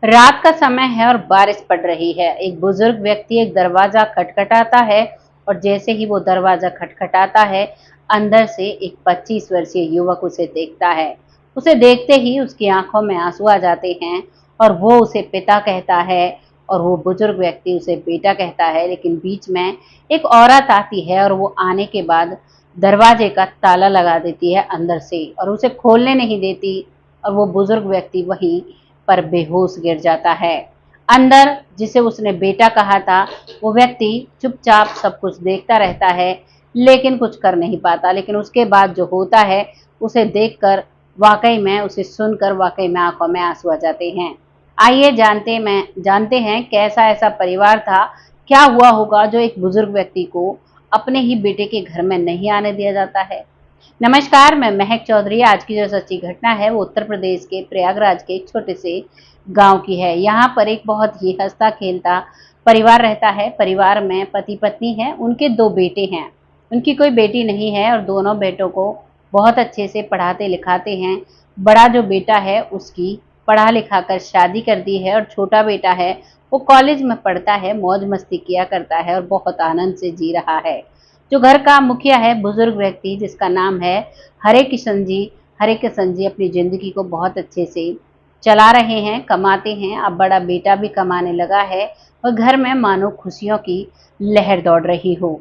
रात का समय है और बारिश पड़ रही है। एक बुजुर्ग व्यक्ति एक दरवाजा खटखटाता है और जैसे ही वो दरवाजा खटखटाता है, अंदर से एक 25 वर्षीय युवक उसे देखता है। उसे देखते ही उसकी आंखों में आंसू आ जाते हैं और वो उसे पिता कहता है और वो बुजुर्ग व्यक्ति उसे बेटा कहता है। लेकिन बीच में एक औरत आती है और वो आने के बाद दरवाजे का ताला लगा देती है अंदर से और उसे खोलने नहीं देती और वो बुजुर्ग व्यक्ति वहीं पर बेहोश गिर जाता है। अंदर जिसे उसने बेटा कहा था, वो व्यक्ति चुपचाप सब कुछ देखता रहता है, लेकिन कुछ कर नहीं पाता। लेकिन उसके बाद जो होता है, उसे देखकर उसे सुनकर वाक़ई में आँखों में आँसू आ जाते हैं। आइए जानते हैं कैसा ऐसा परिवार था, क्या हुआ होगा जो एक बुजुर्ग व्यक्ति को अपने ही बेटे के घर में नहीं आने दिया जाता है। नमस्कार, मैं महक चौधरी। आज की जो सच्ची घटना है वो उत्तर प्रदेश के प्रयागराज के एक छोटे से गांव की है। यहाँ पर एक बहुत ही हंसता खेलता परिवार रहता है। परिवार में पति पत्नी है, उनके 2 बेटे हैं। उनकी कोई बेटी नहीं है और दोनों बेटों को बहुत अच्छे से पढ़ाते लिखाते हैं। बड़ा जो बेटा है उसकी पढ़ा लिखा कर शादी कर दी है और छोटा बेटा है वो कॉलेज में पढ़ता है, मौज मस्ती किया करता है और बहुत आनंद से जी रहा है। जो घर का मुखिया है, बुजुर्ग व्यक्ति जिसका नाम है हरे किशन जी अपनी जिंदगी को बहुत अच्छे से चला रहे हैं, कमाते हैं। अब बड़ा बेटा भी कमाने लगा है और घर में मानो खुशियों की लहर दौड़ रही हो।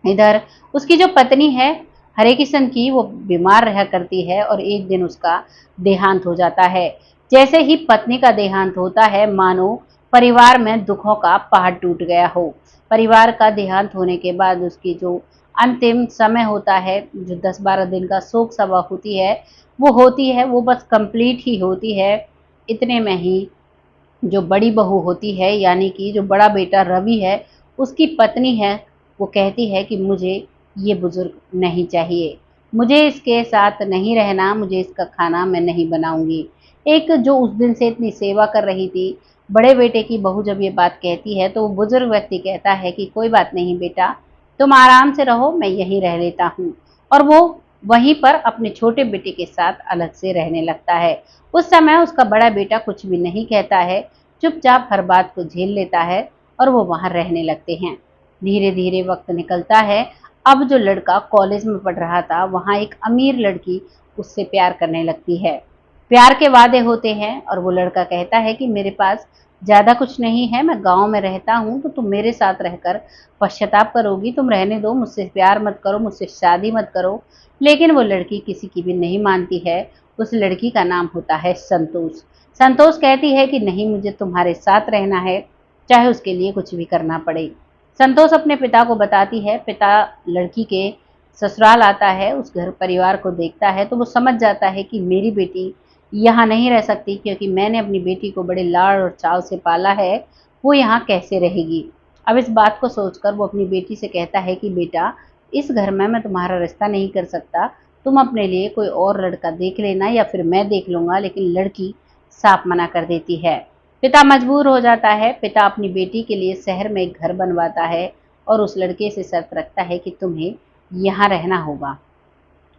इधर उसकी जो पत्नी है हरे किशन की, वो बीमार रहा करती है और एक दिन उसका देहांत हो जाता है। जैसे ही पत्नी का देहांत होता है, मानो परिवार में दुखों का पहाड़ टूट गया हो। परिवार का देहांत होने के बाद उसकी जो अंतिम समय होता है, जो 10-12 दिन का शोक सभा होती है, वो बस कंप्लीट ही होती है। इतने में ही जो बड़ी बहू होती है, यानी कि जो बड़ा बेटा रवि है, उसकी पत्नी है, वो कहती है कि मुझे ये बुजुर्ग नहीं चाहिए, मुझे इसके साथ नहीं रहना, मुझे इसका खाना मैं नहीं बनाऊंगी। एक जो उस दिन से इतनी सेवा कर रही थी, बड़े बेटे की बहू जब ये बात कहती है तो वो बुजुर्ग व्यक्ति कहता है कि कोई बात नहीं बेटा, तुम आराम से रहो, मैं यहीं रह लेता हूँ। और वो वहीं पर अपने छोटे बेटे के साथ अलग से रहने लगता है। उस समय उसका बड़ा बेटा कुछ भी नहीं कहता है, चुपचाप हर बात को झेल लेता है और वो वहां रहने लगते हैं। धीरे धीरे वक्त निकलता है। अब जो लड़का कॉलेज में पढ़ रहा था, वहां एक अमीर लड़की उससे प्यार करने लगती है। प्यार के वादे होते हैं और वो लड़का कहता है कि मेरे पास ज्यादा कुछ नहीं है, मैं गांव में रहता हूँ, तो तुम मेरे साथ रहकर पश्चाताप करोगी, तुम रहने दो, मुझसे प्यार मत करो, मुझसे शादी मत करो। लेकिन वो लड़की किसी की भी नहीं मानती है। उस लड़की का नाम होता है संतोष। संतोष कहती है कि नहीं, मुझे तुम्हारे साथ रहना है, चाहे उसके लिए कुछ भी करना पड़े। संतोष अपने पिता को बताती है। पिता लड़की के ससुराल आता है, उस घर परिवार को देखता है तो वो समझ जाता है कि मेरी बेटी यहाँ नहीं रह सकती, क्योंकि मैंने अपनी बेटी को बड़े लाड़ और चाव से पाला है, वो यहाँ कैसे रहेगी। अब इस बात को सोचकर वो अपनी बेटी से कहता है कि बेटा, इस घर में मैं तुम्हारा रिश्ता नहीं कर सकता, तुम अपने लिए कोई और लड़का देख लेना या फिर मैं देख लूंगा। लेकिन लड़की साफ मना कर देती है। पिता मजबूर हो जाता है। पिता अपनी बेटी के लिए शहर में एक घर बनवाता है और उस लड़के से शर्त रखता है कि तुम्हें यहाँ रहना होगा।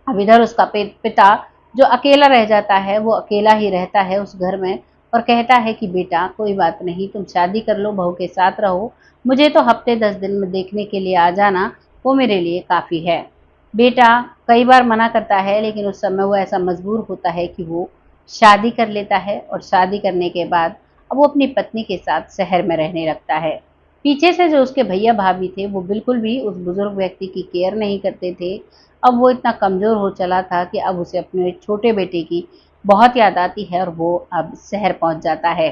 अब इधर उसका पिता जो अकेला रह जाता है, वो अकेला ही रहता है उस घर में और कहता है कि बेटा कोई बात नहीं, तुम शादी कर लो, बहू के साथ रहो, मुझे तो हफ्ते 10 दिन में देखने के लिए आ जाना, वो मेरे लिए काफ़ी है। बेटा कई बार मना करता है, लेकिन उस समय वो ऐसा मजबूर होता है कि वो शादी कर लेता है और शादी करने के बाद अब वो अपनी पत्नी के साथ शहर में रहने लगता है। पीछे से जो उसके भैया भाभी थे, वो बिल्कुल भी उस बुजुर्ग व्यक्ति की केयर नहीं करते थे। अब वो इतना कमज़ोर हो चला था कि अब उसे अपने छोटे बेटे की बहुत याद आती है और वो अब शहर पहुंच जाता है।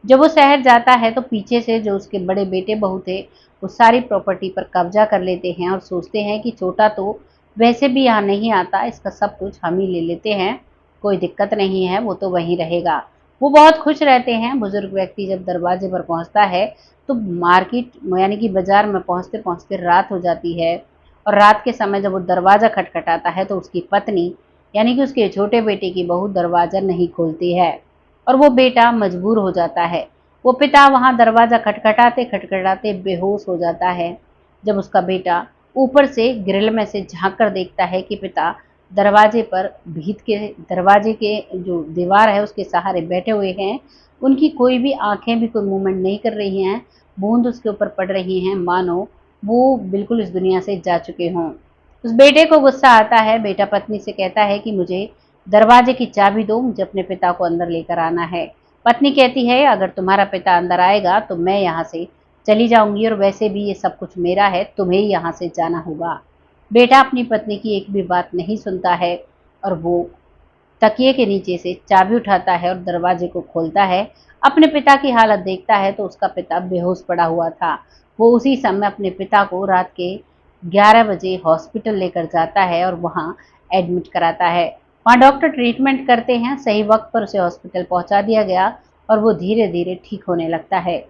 जब वो शहर जाता है तो पीछे से जो उसके बड़े बेटे बहू थे, वो सारी प्रॉपर्टी पर कब्जा कर लेते हैं और सोचते हैं कि छोटा तो वैसे भी यहाँ नहीं आता, इसका सब कुछ हम ही ले लेते हैं, कोई दिक्कत नहीं है, वो तो वहीं रहेगा। वो बहुत खुश रहते हैं। बुजुर्ग व्यक्ति जब दरवाजे पर पहुंचता है तो मार्केट यानी कि बाजार में पहुंचते पहुंचते रात हो जाती है और रात के समय जब वो दरवाज़ा खटखटाता है तो उसकी पत्नी यानी कि उसके छोटे बेटे की बहू दरवाज़ा नहीं खोलती है और वो बेटा मजबूर हो जाता है। वो पिता वहाँ दरवाज़ा खटखटाते खटखटाते बेहोश हो जाता है। जब उसका बेटा ऊपर से ग्रिल में से झांक कर देखता है कि पिता दरवाजे पर दरवाजे के जो दीवार है उसके सहारे बैठे हुए हैं, उनकी कोई भी आंखें भी कोई मूवमेंट नहीं कर रही हैं, बूंद उसके ऊपर पड़ रही हैं मानो वो बिल्कुल इस दुनिया से जा चुके हों। उस बेटे को गुस्सा आता है, बेटा पत्नी से कहता है कि मुझे दरवाजे की चाबी दो, मुझे अपने पिता को अंदर लेकर आना है। पत्नी कहती है अगर तुम्हारा पिता अंदर आएगा तो मैं यहाँ से चली जाऊंगी और वैसे भी ये सब कुछ मेरा है, तुम्हें ही यहाँ से जाना होगा। बेटा अपनी पत्नी की एक भी बात नहीं सुनता है और वो तकिए के नीचे से चाबी उठाता है और दरवाजे को खोलता है। अपने पिता की हालत देखता है तो उसका पिता बेहोश पड़ा हुआ था। वो उसी समय अपने पिता को रात के 11 बजे हॉस्पिटल लेकर जाता है और वहाँ एडमिट कराता है। वहाँ डॉक्टर ट्रीटमेंट करते हैं, सही वक्त पर उसे हॉस्पिटल पहुँचा दिया गया और वो धीरे-धीरे ठीक होने लगता है।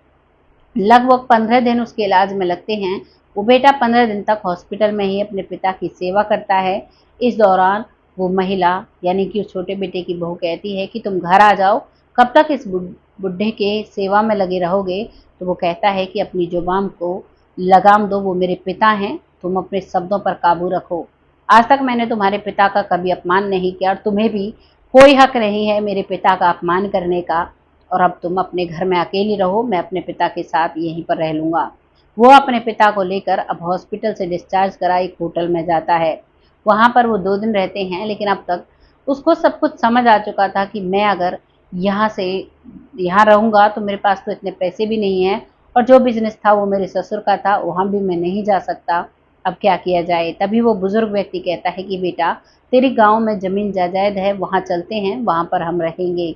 लगभग 15 दिन उसके इलाज में लगते हैं। वो बेटा 15 दिन तक हॉस्पिटल में ही अपने पिता की सेवा करता है। इस दौरान वो महिला यानी कि उस छोटे बेटे की बहू कहती है कि तुम घर आ जाओ, कब तक इस बुढ़े के सेवा में लगे रहोगे? तो वो कहता है कि अपनी जुबान को लगाम दो, वो मेरे पिता हैं, तुम अपने शब्दों पर काबू रखो। आज तक मैंने तुम्हारे पिता का कभी अपमान नहीं किया और तुम्हें भी कोई हक नहीं है मेरे पिता का अपमान करने का, और अब तुम अपने घर में अकेली रहो, मैं अपने पिता के साथ यहीं पर रह लूँगा। वो अपने पिता को लेकर अब हॉस्पिटल से डिस्चार्ज करा एक होटल में जाता है। वहाँ पर वो 2 दिन रहते हैं, लेकिन अब तक उसको सब कुछ समझ आ चुका था कि मैं अगर यहाँ से यहाँ रहूँगा तो मेरे पास तो इतने पैसे भी नहीं हैं और जो बिज़नेस था वो मेरे ससुर का था, वहाँ भी मैं नहीं जा सकता। अब क्या किया जाए? तभी वो बुज़ुर्ग व्यक्ति कहता है कि बेटा तेरी गाँव में ज़मीन जायदाद है, वहाँ चलते हैं, वहाँ पर हम रहेंगे।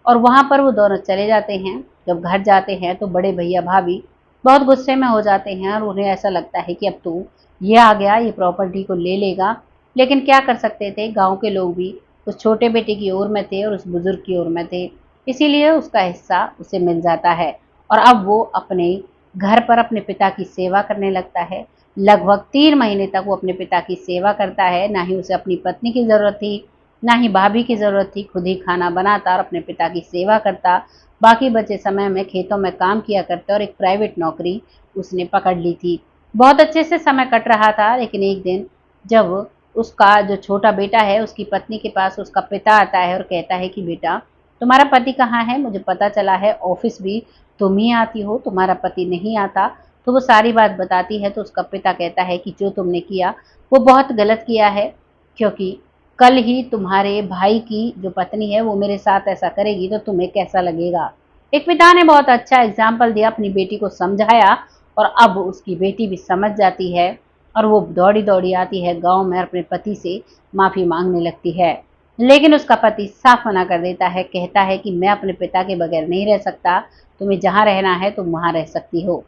और वहाँ पर वो दोनों चले जाते हैं। जब घर जाते हैं तो बड़े भैया भाभी बहुत गुस्से में हो जाते हैं और उन्हें ऐसा लगता है कि अब तो ये आ गया, ये प्रॉपर्टी को ले लेगा। लेकिन क्या कर सकते थे, गांव के लोग भी उस छोटे बेटे की ओर में थे और उस बुजुर्ग की ओर में थे, इसीलिए उसका हिस्सा उसे मिल जाता है। और अब वो अपने घर पर अपने पिता की सेवा करने लगता है। लगभग 3 महीने तक वो अपने पिता की सेवा करता है। ना ही उसे अपनी पत्नी की ज़रूरत थी, ना ही भाभी की ज़रूरत थी। खुद ही खाना बनाता और अपने पिता की सेवा करता। बाकी बचे समय में खेतों में काम किया करता और एक प्राइवेट नौकरी उसने पकड़ ली थी। बहुत अच्छे से समय कट रहा था, लेकिन एक दिन जब उसका जो छोटा बेटा है उसकी पत्नी के पास उसका पिता आता है और कहता है कि बेटा तुम्हारा पति कहाँ है? मुझे पता चला है ऑफिस भी तुम ही आती हो, तुम्हारा पति नहीं आता। तो वो सारी बात बताती है तो उसका पिता कहता है कि जो तुमने किया वो बहुत गलत किया है, क्योंकि कल ही तुम्हारे भाई की जो पत्नी है वो मेरे साथ ऐसा करेगी तो तुम्हें कैसा लगेगा। एक पिता ने बहुत अच्छा एग्जाम्पल दिया, अपनी बेटी को समझाया और अब उसकी बेटी भी समझ जाती है और वो दौड़ी दौड़ी आती है गांव में अपने पति से माफ़ी मांगने लगती है। लेकिन उसका पति साफ मना कर देता है, कहता है कि मैं अपने पिता के बगैर नहीं रह सकता, तुम्हें जहाँ रहना है तुम वहाँ रह सकती हो।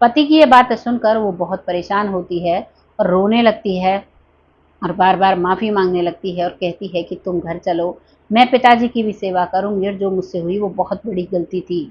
पति की ये बात सुनकर वो बहुत परेशान होती है और रोने लगती है और बार बार माफ़ी मांगने लगती है और कहती है कि तुम घर चलो, मैं पिताजी की भी सेवा करूंगी और जो मुझसे हुई वो बहुत बड़ी गलती थी।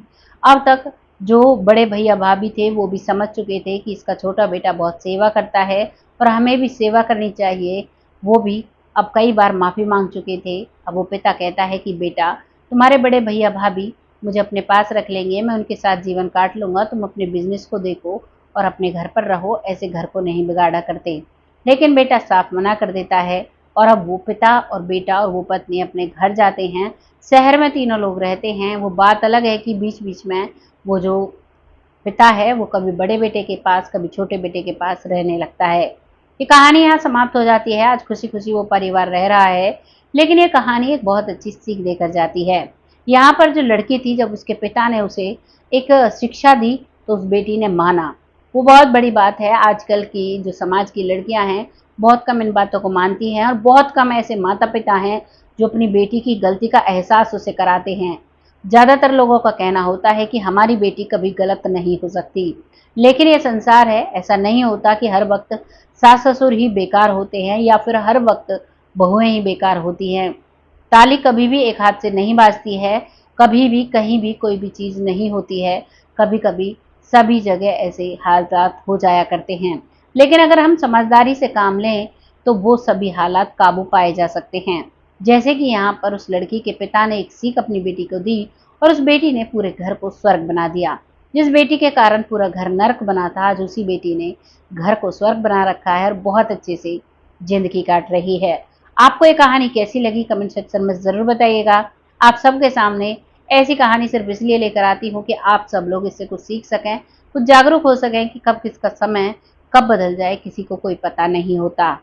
अब तक जो बड़े भैया भाभी थे वो भी समझ चुके थे कि इसका छोटा बेटा बहुत सेवा करता है और हमें भी सेवा करनी चाहिए। वो भी अब कई बार माफ़ी मांग चुके थे। अब वो पिता कहता है कि बेटा तुम्हारे बड़े भैया भाभी मुझे अपने पास रख लेंगे, मैं उनके साथ जीवन काट लूँगा, तुम अपने बिजनेस को देखो और अपने घर पर रहो, ऐसे घर को नहीं बिगाड़ा करते। लेकिन बेटा साफ मना कर देता है और अब वो पिता और बेटा और वो पत्नी अपने घर जाते हैं। शहर में तीनों लोग रहते हैं। वो बात अलग है कि बीच बीच में वो जो पिता है वो कभी बड़े बेटे के पास कभी छोटे बेटे के पास रहने लगता है। ये कहानी यहाँ समाप्त हो जाती है। आज खुशी खुशी वो परिवार रह रहा है, लेकिन ये कहानी एक बहुत अच्छी सीख देकर जाती है। यहाँ पर जो लड़की थी, जब उसके पिता ने उसे एक शिक्षा दी तो उस बेटी ने माना। वो बहुत बड़ी बात है। आजकल की जो समाज की लड़कियां हैं बहुत कम इन बातों को मानती हैं और बहुत कम ऐसे माता पिता हैं जो अपनी बेटी की गलती का एहसास उसे कराते हैं। ज़्यादातर लोगों का कहना होता है कि हमारी बेटी कभी गलत नहीं हो सकती, लेकिन ये संसार है, ऐसा नहीं होता कि हर वक्त सास ससुर ही बेकार होते हैं या फिर हर वक्त बहुएं ही बेकार होती हैं। ताली कभी भी एक हाथ से नहीं बाजती है, कभी भी कहीं भी कोई भी चीज़ नहीं होती है। कभी कभी सभी जगह ऐसे हालात हो जाया करते हैं, लेकिन अगर हम समझदारी से काम लें तो वो सभी हालात काबू पाए जा सकते हैं। जैसे कि यहाँ पर उस लड़की के पिता ने एक सीख अपनी बेटी को दी और उस बेटी ने पूरे घर को स्वर्ग बना दिया। जिस बेटी के कारण पूरा घर नर्क बना था, आज उसी बेटी ने घर को स्वर्ग बना रखा है और बहुत अच्छे से जिंदगी काट रही है। आपको ये कहानी कैसी लगी कमेंट सेक्शन में ज़रूर बताइएगा। आप सबके सामने ऐसी कहानी सिर्फ इसलिए लेकर आती हूँ कि आप सब लोग इससे कुछ सीख सकें, कुछ जागरूक हो सकें कि कब किसका समय कब बदल जाए, किसी को कोई पता नहीं होता।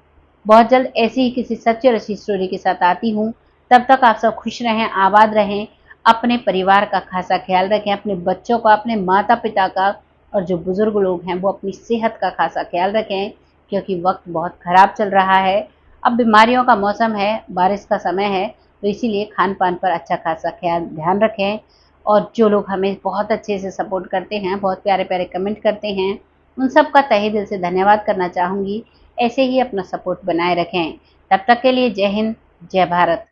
बहुत जल्द ऐसी ही किसी सच्ची और अच्छी स्टोरी के साथ आती हूँ। तब तक आप सब खुश रहें, आबाद रहें, अपने परिवार का खासा ख्याल रखें, अपने बच्चों का, अपने माता-पिता का, और जो बुजुर्ग लोग हैं वो अपनी सेहत का खासा ख्याल रखें, क्योंकि वक्त बहुत खराब चल रहा है। अब बीमारियों का मौसम है, बारिश का समय है, तो इसीलिए खान-पान पर अच्छा खासा ध्यान रखें। और जो लोग हमें बहुत अच्छे से सपोर्ट करते हैं, बहुत प्यारे-प्यारे कमेंट करते हैं, उन सब का तहे दिल से धन्यवाद करना चाहूँगी। ऐसे ही अपना सपोर्ट बनाए रखें। तब तक के लिए जय हिंद, जय भारत।